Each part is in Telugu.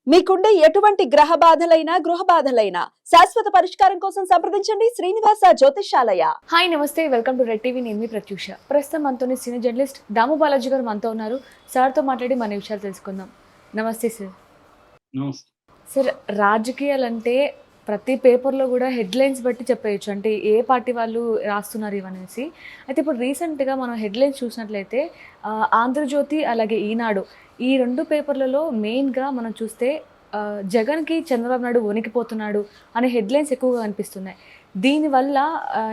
మీకుండే ఎటువంటి గ్రహ బాధలైనా గృహ బాధలైనా శాశ్వత పరిష్కారం కోసం సంప్రదించండి శ్రీనివాస జ్యోతిషాలయ. హాయ్ నమస్తే, వెల్కమ్ టు రెడ్ టీవీ. నేను మీ ప్రత్యూష. ప్రస్తుతం మనతోని సీనియర్ జర్నలిస్ట్ దాము బాలాజీ గారు మనతో ఉన్నారు. సార్తో మాట్లాడి మన విషయాలు తెలుసుకుందాం. నమస్తే సార్. నమస్తే. సార్, రాజకీయాలంటే ప్రతి పేపర్లో కూడా హెడ్లైన్స్ బట్టి చెప్పేయచ్చు, అంటే ఏ పార్టీ వాళ్ళు రాస్తున్నారు ఇవనేసి. అయితే ఇప్పుడు రీసెంట్గా మనం హెడ్లైన్స్ చూసినట్లయితే ఆంధ్రజ్యోతి అలాగే ఈనాడు ఈ రెండు పేపర్లలో మెయిన్గా మనం చూస్తే జగన్కి చంద్రబాబు నాయుడు వణికిపోతున్నాడు అనే హెడ్లైన్స్ ఎక్కువగా కనిపిస్తున్నాయి. దీనివల్ల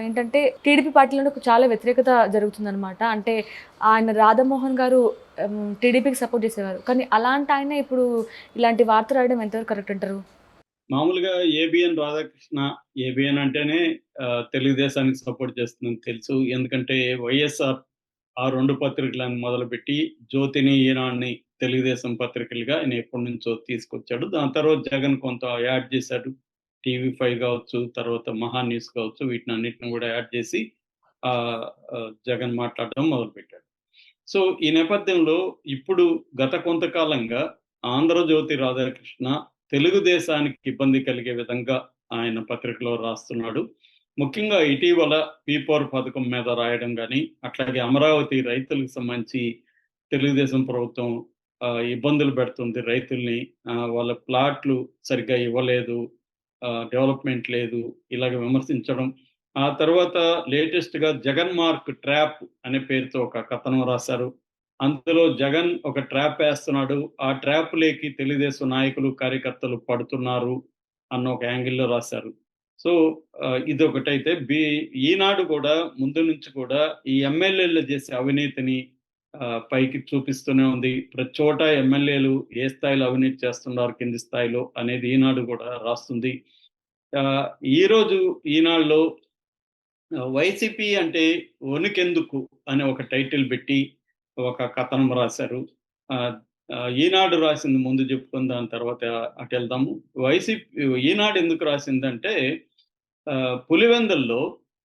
ఏంటంటే టీడీపీ పార్టీలో చాలా వ్యతిరేకత జరుగుతుందన్నమాట. అంటే ఆయన రాధామోహన్ గారు టీడీపీకి సపోర్ట్ చేసేవారు, కానీ అలాంటి ఆయన ఇప్పుడు ఇలాంటి వార్త రాయడం ఎంతవరకు కరెక్ట్ అంటారు? మామూలుగా ఏబిఎన్ రాధాకృష్ణ, ఏబిఎన్ అంటేనే తెలుగుదేశానికి సపోర్ట్ చేస్తుందని తెలుసు. ఎందుకంటే వైఎస్ఆర్ ఆ 2 పత్రికలను మొదలుపెట్టి జ్యోతిని, ఈనాడుని తెలుగుదేశం పత్రికలుగా ఆయన ఎప్పటి నుంచో తీసుకొచ్చాడు. దాని తర్వాత జగన్ కొంత యాడ్ చేశాడు. టీవీ5 కావచ్చు, తర్వాత మహా న్యూస్ కావచ్చు, వీటినన్నిటిని కూడా యాడ్ చేసి జగన్ మాట్లాడడం మొదలుపెట్టాడు. సో ఈ నేపథ్యంలో ఇప్పుడు గత కొంతకాలంగా ఆంధ్రజ్యోతి రాధాకృష్ణ తెలుగుదేశానికి ఇబ్బంది కలిగే విధంగా ఆయన పత్రికలో రాస్తున్నాడు. ముఖ్యంగా ఇటీవల పీ4 పథకం మీద రాయడం కానీ, అట్లాగే అమరావతి రైతులకు సంబంధించి తెలుగుదేశం ప్రభుత్వం ఇబ్బందులు పెడుతుంది రైతుల్ని, వాళ్ళ ప్లాట్లు సరిగ్గా ఇవ్వలేదు, డెవలప్మెంట్ లేదు, ఇలాగ విమర్శించడం. ఆ తర్వాత లేటెస్ట్‌గా జగన్ మార్క్ ట్రాప్ అనే పేరుతో ఒక కథనం రాశారు. అందులో జగన్ ఒక ట్రాప్ వేస్తున్నాడు, ఆ ట్రాప్‌లోకి తెలుగుదేశం నాయకులు, కార్యకర్తలు పడుతున్నారు అన్న ఒక యాంగిల్‌లో రాశారు. సో ఇదొకటైతే ఈనాడు కూడా ముందు నుంచి కూడా ఈ ఎమ్మెల్యేలు చేసే అవినీతిని పైకి చూపిస్తూనే ఉంది. ప్రతి చోట ఎమ్మెల్యేలు ఏ స్థాయిలో అవినీతి చేస్తున్నారు కింది స్థాయిలో అనేది ఈనాడు కూడా రాస్తుంది. ఈరోజు ఈనాడులో వైసీపీ అంటే వణుకెందుకు అనే ఒక టైటిల్ పెట్టి ఒక కథనం రాశారు. ఈనాడు రాసింది ముందు చెప్పుకొని దాని తర్వాత అటెళ్దాము. ఈనాడు ఎందుకు రాసిందంటే పులివెందుల్లో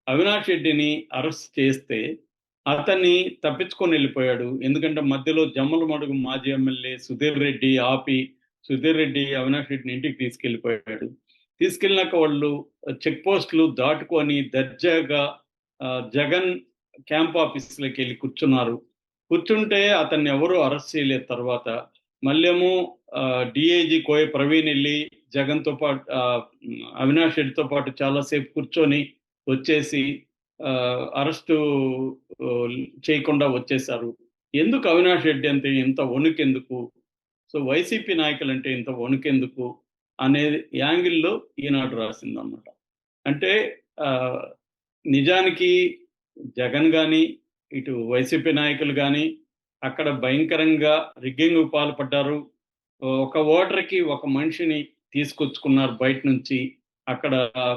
అవినాష్ రెడ్డిని అరెస్ట్ చేస్తే అతన్ని తప్పించుకొని వెళ్ళిపోయాడు. ఎందుకంటే మధ్యలో జమ్మలమడుగు మాజీ ఎమ్మెల్యే సుధీర్ రెడ్డి ఆపి, సుధీర్ రెడ్డి అవినాష్ రెడ్డిని ఇంటికి తీసుకెళ్ళిపోయాడు. తీసుకెళ్ళినాక వాళ్ళు చెక్ పోస్టులు దాటుకొని దర్జాగా జగన్ క్యాంప్ ఆఫీస్లోకి వెళ్ళి కూర్చున్నారు. కూర్చుంటే అతన్ని ఎవరు అరెస్ట్ చేయలేదు. తర్వాత మళ్ళేమో డిఐజీ కోయ ప్రవీణ్ వెళ్ళి జగన్తో పాటు అవినాష్ రెడ్డితో పాటు చాలాసేపు కూర్చొని వచ్చేసి అరెస్టు చేయకుండా వచ్చేశారు. ఎందుకు అవినాష్ రెడ్డి అంటే ఇంత వణుకెందుకు, సో వైసీపీ నాయకులు అంటే ఇంత వణుకెందుకు అనే యాంగిల్లో ఈనాడు రాసిందన్నమాట. అంటే నిజానికి జగన్ కానీ, ఇటు వైసీపీ నాయకులు కానీ అక్కడ భయంకరంగా రిగ్గింగ్ పాల్పడ్డారు. ఒక ఓటర్కి ఒక మనిషిని తీసుకొచ్చుకున్నారు బయట నుంచి. అక్కడ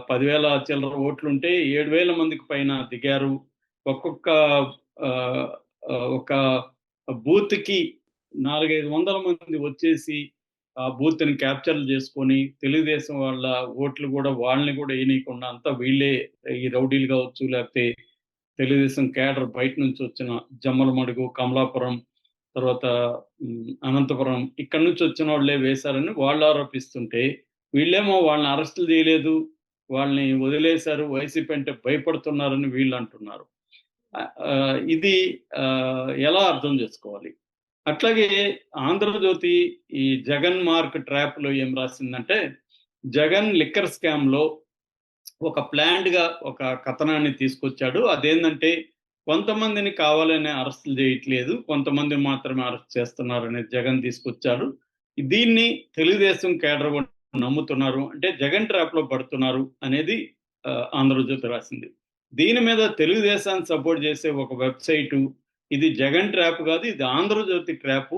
10,000 చిల్లర ఓట్లుంటే 7,000 మందికి పైన దిగారు. ఒక్కొక్క ఒక బూత్కి 400-500 మంది వచ్చేసి ఆ బూత్ని క్యాప్చర్లు చేసుకొని తెలుగుదేశం వాళ్ళ ఓట్లు కూడా వాళ్ళని కూడా వేయనీయకుండా అంతా వీళ్ళే, ఈ రౌడీలు కావచ్చు, లేకపోతే తెలుగుదేశం కేడర్ బయట నుంచి వచ్చిన జమ్మలమడుగు, కమలాపురం, తర్వాత అనంతపురం ఇక్కడి నుంచి వచ్చిన వాళ్ళే వేశారని వాళ్ళు ఆరోపిస్తుంటే, వీళ్ళేమో వాళ్ళని అరెస్టులు చేయలేదు, వాళ్ళని వదిలేశారు, వైసీపీ అంటే భయపడుతున్నారని వీళ్ళు అంటున్నారు. ఇది ఎలా అర్థం చేసుకోవాలి? అట్లాగే ఆంధ్రజ్యోతి ఈ జగన్ మార్క్ ట్రాప్లో ఏం రాసిందంటే, జగన్ లిక్కర్ స్కామ్లో ఒక ప్లాన్డ్గా ఒక కథనాన్ని తీసుకొచ్చాడు. అదేంటంటే కొంతమందిని కావాలనే అరెస్టులు చేయట్లేదు, కొంతమంది మాత్రమే అరెస్ట్ చేస్తున్నారు అనేది జగన్ తీసుకొచ్చాడు. దీన్ని తెలుగుదేశం కేడర్ నమ్ముతున్నారు, అంటే జగన్ ట్రాప్లో పడుతున్నారు అనేది ఆంధ్రజ్యోతి రాసింది. దీని మీద తెలుగుదేశాన్ని సపోర్ట్ చేసే ఒక వెబ్సైటు, ఇది జగన్ ట్రాప్ కాదు, ఇది ఆంధ్రజ్యోతి ట్రాపు.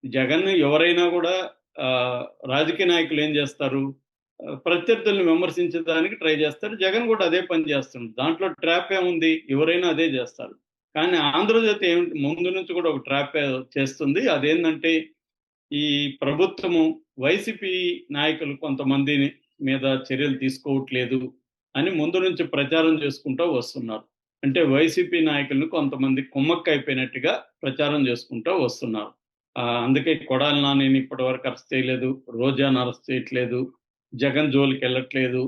జగన్ ఎవరైనా కూడా రాజకీయ నాయకులు ఏం చేస్తారు, ప్రత్యర్థుల్ని విమర్శించడానికి ట్రై చేస్తారు. జగన్ కూడా అదే పని చేస్తుంది. దాంట్లో ట్రాప్ ఏముంది, ఎవరైనా అదే చేస్తారు. కానీ ఆంధ్రజ్యోతి ముందు నుంచి కూడా ఒక ట్రాప్ చేస్తుంది. అదేంటంటే ఈ ప్రభుత్వము వైసీపీ నాయకులు కొంతమంది మీద చర్యలు తీసుకోవట్లేదు అని ముందు నుంచి ప్రచారం చేసుకుంటూ వస్తున్నారు. అంటే వైసీపీ నాయకులను కొంతమంది కుమ్మక్క అయిపోయినట్టుగా ప్రచారం చేసుకుంటూ వస్తున్నారు. అందుకే కొడాలి నానిని ఇప్పటి వరకు అరెస్ట్ చేయలేదు, రోజాను అరెస్ట్ చేయట్లేదు, జగన్ జోలికి వెళ్ళట్లేదు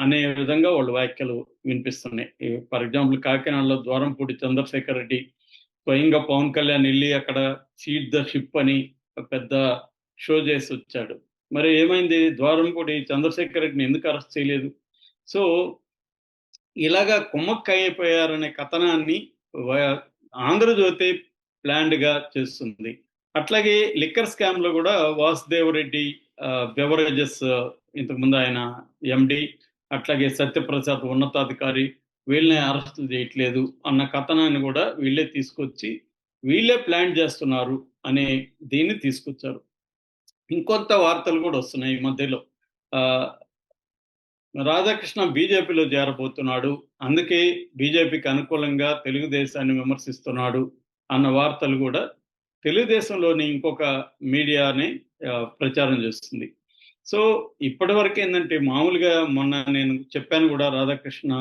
అనే విధంగా వాళ్ళ వ్యాఖ్యలు వినిపిస్తున్నాయి. ఫర్ ఎగ్జాంపుల్ కాకినాడలో ద్వారంపూడి చంద్రశేఖర్ రెడ్డి స్వయంగా పవన్ కళ్యాణ్ వెళ్ళి అక్కడ సీట్ ద షిప్ అని పెద్ద షో చేసి వచ్చాడు. మరి ఏమైంది? ద్వారంపూడి చంద్రశేఖర్ రెడ్డిని ఎందుకు అరెస్ట్ చేయలేదు? సో ఇలాగా కుమ్మక్కైపోయారనే కథనాన్ని ఆంధ్రజ్యోతి ప్లాన్డ్గా చేస్తుంది. అట్లాగే లిక్కర్ స్కామ్ లో కూడా వాసుదేవ్ రెడ్డి బెవరేజెస్ ఇంతకుముందు ఆయన ఎండి, అట్లాగే సత్యప్రసాద్ ఉన్నతాధికారి, వీళ్ళని అరెస్ట్ చేయట్లేదు అన్న కథనాన్ని కూడా వీళ్ళే తీసుకొచ్చి వీళ్ళే ప్లాన్ చేస్తున్నారు అనే దీన్ని తీసుకొచ్చారు. ఇంకొంత వార్తలు కూడా వస్తున్నాయి ఈ మధ్యలో. రాధాకృష్ణ బీజేపీలో చేరబోతున్నాడు, అందుకే బీజేపీకి అనుకూలంగా తెలుగుదేశాన్ని విమర్శిస్తున్నాడు అన్న వార్తలు కూడా తెలుగుదేశంలోని ఇంకొక మీడియాని ప్రచారం చేస్తుంది. సో ఇప్పటి వరకు ఏంటంటే మామూలుగా మొన్న నేను చెప్పాను కూడా, రాధాకృష్ణ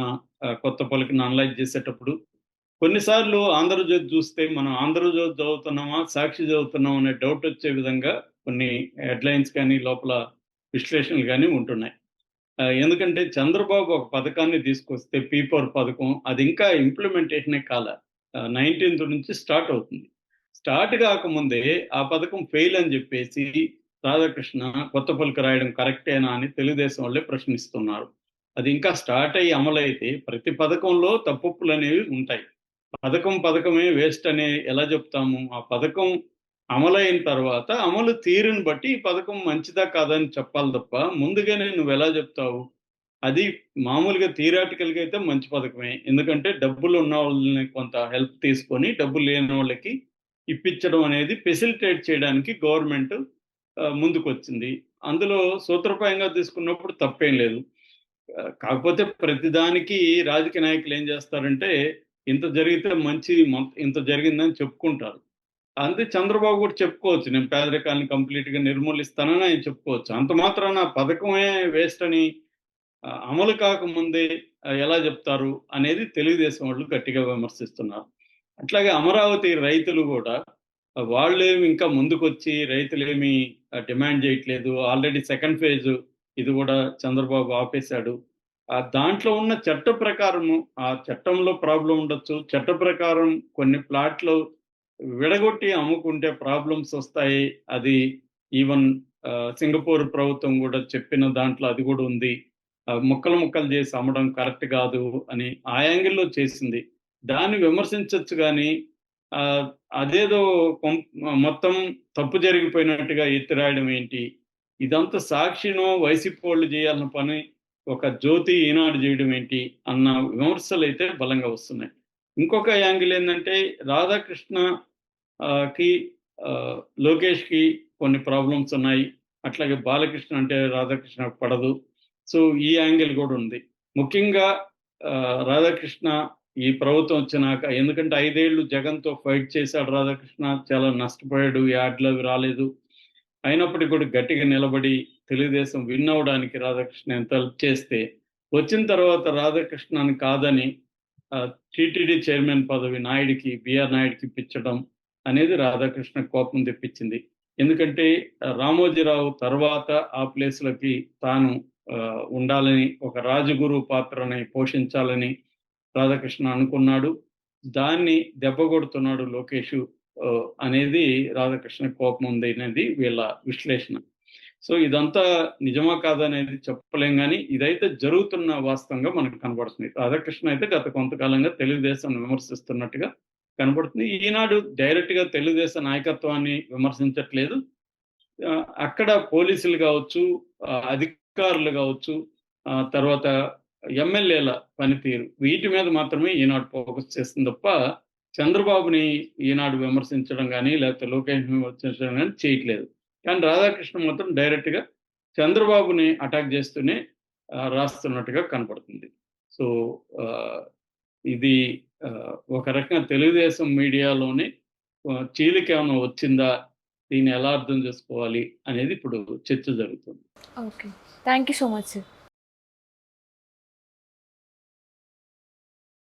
కొత్తపల్లికి అనలైజ్ చేసేటప్పుడు కొన్నిసార్లు ఆంధ్రజ్యోతి చూస్తే మనం ఆంధ్రజ్యోతి చదువుతున్నామా సాక్షి చదువుతున్నామా అనే డౌట్ వచ్చే విధంగా కొన్ని హెడ్లైన్స్ కానీ లోపల విశ్లేషణలు కానీ ఉంటున్నాయి. ఎందుకంటే చంద్రబాబు ఒక పథకాన్ని తీసుకొస్తే పీపర్ పథకం, అది ఇంకా ఇంప్లిమెంటేషనే కాల, 19th నుంచి స్టార్ట్ అవుతుంది. స్టార్ట్ కాకముందే ఆ పథకం ఫెయిల్ అని చెప్పేసి రాధాకృష్ణ కొత్తపల్లికి రాయడం కరెక్టేనా అని తెలుగుదేశం వాళ్ళే ప్రశ్నిస్తున్నారు. అది ఇంకా స్టార్ట్ అయ్యి అమలైతే ప్రతి పథకంలో తప్పులు అనేవి ఉంటాయి. పథకమే వేస్ట్ అని ఎలా చెప్తాము? ఆ పథకం అమలైన తర్వాత అమలు తీరుని బట్టి ఈ పథకం మంచిదా కాదని చెప్పాలి తప్ప ముందుగానే నువ్వు ఎలా చెప్తావు? అది మామూలుగా థియరాటికల్గా అయితే మంచి పథకమే, ఎందుకంటే డబ్బులు ఉన్న వాళ్ళని కొంత హెల్ప్ తీసుకొని డబ్బులు లేని వాళ్ళకి ఇప్పించడం అనేది ఫెసిలిటేట్ చేయడానికి గవర్నమెంట్ ముందుకు వచ్చింది. అందులో సూత్రప్రాయంగా తీసుకున్నప్పుడు తప్పేం లేదు. కాకపోతే ప్రతిదానికి రాజకీయ నాయకులు ఏం చేస్తారంటే ఇంత జరిగితే మంచి, ఇంత జరిగిందని చెప్పుకుంటారు. అంతే చంద్రబాబు కూడా చెప్పుకోవచ్చు, నేను పేదరికాన్ని కంప్లీట్గా నిర్మూలిస్తానని ఆయన చెప్పుకోవచ్చు. అంత మాత్రాన పథకమే వేస్ట్ అని అమలు కాకముందే ఎలా చెప్తారు అనేది తెలుగుదేశం వాళ్ళు గట్టిగా విమర్శిస్తున్నారు. అట్లాగే అమరావతి రైతులు కూడా వాళ్ళేమి ఇంకా ముందుకొచ్చి రైతులేమి డిమాండ్ చేయట్లేదు. ఆల్రెడీ సెకండ్ ఫేజ్ ఇది కూడా చంద్రబాబు ఆపేశాడు. దాంట్లో ఉన్న చట్ట ప్రకారము, ఆ చట్టంలో ప్రాబ్లం ఉండొచ్చు, చట్ట ప్రకారం కొన్ని ప్లాట్లు విడగొట్టి అమ్ముకుంటే ప్రాబ్లమ్స్ వస్తాయి. అది ఈవెన్ సింగపూర్ ప్రభుత్వం కూడా చెప్పిన దాంట్లో అది కూడా ఉంది. ముక్కలు చేసి అమ్మడం కరెక్ట్ కాదు అని ఆ యాంగిల్లో చేసింది. దాన్ని విమర్శించవచ్చు కానీ అదేదో మొత్తం తప్పు జరిగిపోయినట్టుగా ఎత్తిరాయడం ఏంటి? ఇదంతా సాక్షినో వైసీపీ వాళ్ళు చేయాలన్న పని ఒక జ్యోతి ఈనాడు చేయడం ఏంటి అన్న విమర్శలు అయితే బలంగా వస్తున్నాయి. ఇంకొక యాంగిల్ ఏంటంటే రాధాకృష్ణ కి లోకేష్కి కొన్ని ప్రాబ్లమ్స్ ఉన్నాయి. అట్లాగే బాలకృష్ణ అంటే రాధాకృష్ణ పడదు. సో ఈ యాంగిల్ కూడా ఉంది. ముఖ్యంగా రాధాకృష్ణ ఈ ప్రభుత్వం వచ్చినాక, ఎందుకంటే 5 ఏళ్ళు జగన్తో ఫైట్ చేశాడు రాధాకృష్ణ, చాలా నష్టపోయాడు, యాడ్లు అవి రాలేదు. అయినప్పటికీ కూడా గట్టిగా నిలబడి తెలుగుదేశం విన్ అవ్వడానికి రాధాకృష్ణ ఎంత హెల్ప్ చేస్తే, వచ్చిన తర్వాత రాధాకృష్ణని కాదని టీటీడీ చైర్మన్ పదవి బిఆర్ నాయుడికి ఇప్పించడం అనేది రాధాకృష్ణ కోపం తెప్పించింది. ఎందుకంటే రామోజీరావు తర్వాత ఆ ప్లేస్లకి తాను ఉండాలని, ఒక రాజగురు పాత్రని పోషించాలని రాధాకృష్ణ అనుకున్నాడు. దాన్ని దెబ్బ కొడుతున్నాడు లోకేష్ అనేది రాధాకృష్ణ కోపం ఉంది అనేది వీళ్ళ విశ్లేషణ. సో ఇదంతా నిజమా కాదనేది చెప్పలేం, కానీ ఇదైతే జరుగుతున్న వాస్తవంగా మనకు కనబడుతుంది. రాధాకృష్ణ అయితే గత కొంతకాలంగా తెలుగుదేశాన్ని విమర్శిస్తున్నట్టుగా కనబడుతుంది. ఈనాడు డైరెక్ట్గా తెలుగుదేశం నాయకత్వాన్ని విమర్శించట్లేదు. అక్కడ పోలీసులు కావచ్చు, అధికారులు కావచ్చు, తర్వాత ఎమ్మెల్యేల పనితీరు, వీటి మీద మాత్రమే ఈనాడు ఫోకస్ చేస్తుంది తప్ప చంద్రబాబుని ఈనాడు విమర్శించడం కానీ లేకపోతే లోకేష్ విమర్శించడం కానీ చేయట్లేదు. కానీ రాధాకృష్ణ మాత్రం డైరెక్ట్గా చంద్రబాబుని అటాక్ చేస్తూనే రాస్తున్నట్టుగా కనపడుతుంది. సో ఇది ఒక రకంగా తెలుగుదేశం మీడియాలోనే చీలిక ఏమైనా వచ్చిందా, దీన్ని ఎలా అర్థం చేసుకోవాలి అనేది ఇప్పుడు చర్చ జరుగుతుంది. Okay, thank you so much sir.